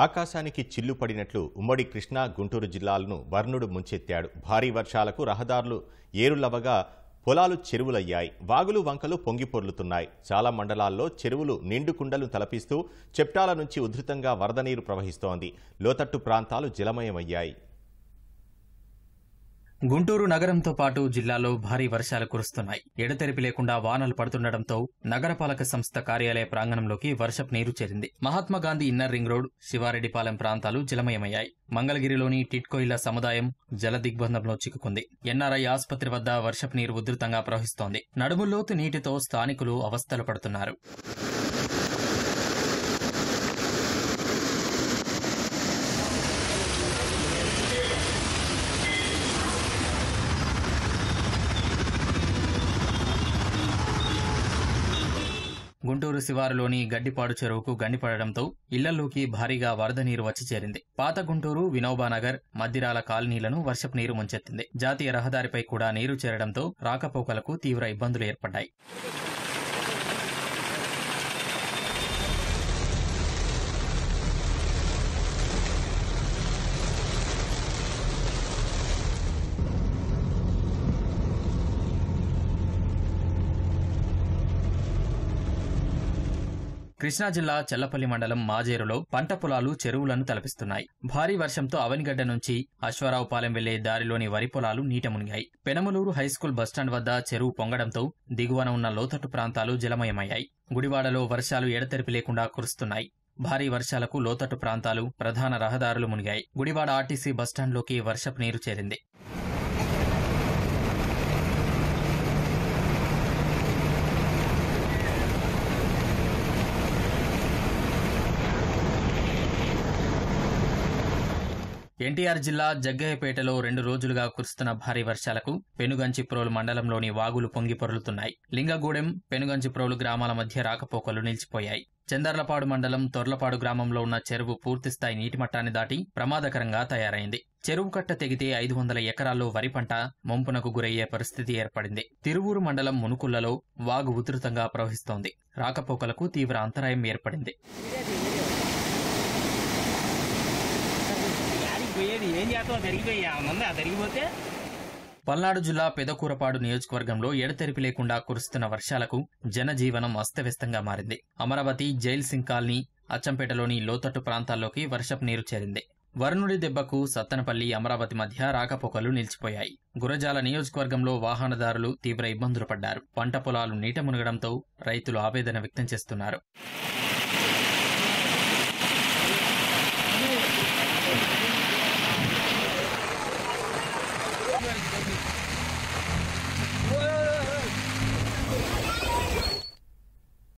ఆకాశానికి చిల్లు పడినట్లు ఉమ్మడి కృష్ణా గుంటూరు జిల్లాలను వర్ణుడు ముంచెత్తాడు. భారీ వర్షాలకు రహదారులు ఏరులవగా పొలాలు చెరువులయ్యాయి. వాగులు వంకలు పొంగిపొర్లుతున్నాయి. చాలా మండలాల్లో చెరువులు నిండు కుండలు తలపిస్తూ చెప్టాల నుంచి ఉధృతంగా వరద నీరు ప్రవహిస్తోంది. లోతట్టు ప్రాంతాలు జలమయమయ్యాయి. గుంటూరు నగరంతో పాటు జిల్లాలో భారీ వర్షాలు కురుస్తున్నాయి. ఎడతెరిపి లేకుండా వానలు పడుతుండటంతో నగరపాలక సంస్థ కార్యాలయ ప్రాంగణంలోకి వర్షపు నీరు చేరింది. మహాత్మాగాంధీ ఇన్నర్ రింగ్ రోడ్, శివారెడ్డిపాలెం ప్రాంతాలు జలమయమయ్యాయి. మంగళగిరిలోని టిట్కో ఇళ్ల సముదాయం జల దిగ్బంధంలో చిక్కుకుంది. ఎన్ఆర్ఐ ఆసుపత్రి వద్ద వర్షపు నీరు ఉధృతంగా ప్రవహిస్తోంది. నడుములోతు నీటితో స్థానికులు అవస్థలు పడుతున్నారు. గుంటూరు శివారులోని గడ్డిపాడు చెరువుకు గండిపడడంతో ఇళ్లలోకి భారీగా వరద నీరు వచ్చి చేరింది. పాత గుంటూరు, వినోబానగర్, మద్దిరాల కాలనీలను వర్షపు నీరు ముంచెత్తింది. జాతీయ రహదారిపై కూడా నీరు చేరడంతో రాకపోకలకు తీవ్ర ఇబ్బందులు ఏర్పడ్డాయి. కృష్ణా జిల్లా చెల్లపల్లి మండలం మాజేరులో పంట పొలాలు చెరువులను తలపిస్తున్నాయి. భారీ వర్షంతో అవనిగడ్డ నుంచి అశ్వారావుపాలెం వెళ్లే దారిలోని వరి పొలాలు నీట మునిగాయి. పెనమలూరు హైస్కూల్ బస్టాండ్ వద్ద చెరువు పొంగడంతో దిగువన ఉన్న లోతట్టు ప్రాంతాలు జలమయమయ్యాయి. గుడివాడలో వర్షాలు ఎడతెరిపి లేకుండా కురుస్తున్నాయి. భారీ వర్షాలకు లోతట్టు ప్రాంతాలు, ప్రధాన రహదారులు మునిగాయి. గుడివాడ ఆర్టీసీ బస్టాండ్లోకి వర్షపు నీరు చేరింది. ఎన్టీఆర్ జిల్లా జగ్గయ్యపేటలో 2 రోజులుగా కురుస్తున్న భారీ వర్షాలకు పెనుగంచిప్రోలు మండలంలోని వాగులు పొంగిపొర్లుతున్నాయి. లింగగూడెం, పెనుగంచిప్రోలు గ్రామాల మధ్య రాకపోకలు నిలిచిపోయాయి. చందర్లపాడు మండలం తొర్లపాడు గ్రామంలో ఉన్న చెరువు పూర్తిస్థాయి నీటిమట్టాన్ని దాటి ప్రమాదకరంగా తయారైంది. చెరువు కట్ట తెగితే 500 ఎకరాల్లో వరి పంట ముంపునకు గురయ్యే పరిస్థితి ఏర్పడింది. తిరువూరు మండలం మునుకుళ్లలో వాగు ఉధృతంగా ప్రవహిస్తోంది. రాకపోకలకు తీవ్ర అంతరాయం ఏర్పడింది. పల్నాడు జిల్లా పెదకూరపాడు నియోజకవర్గంలో ఎడతెరిపి లేకుండా కురుస్తున్న వర్షాలకు జనజీవనం అస్తవ్యస్తంగా మారింది. అమరావతి, జైల్ సింగ్ కాలనీ, అచ్చంపేటలోని లోతట్టు ప్రాంతాల్లోకి వర్షపు నీరు చేరింది. వరుణుడి దెబ్బకు సత్తెనపల్లి, అమరావతి మధ్య రాకపోకలు నిలిచిపోయాయి. గురజాల నియోజకవర్గంలో వాహనదారులు తీవ్ర ఇబ్బందులు పడ్డారు. పంట పొలాలు నీట మునగడంతో రైతులు ఆవేదన వ్యక్తం చేస్తున్నారు.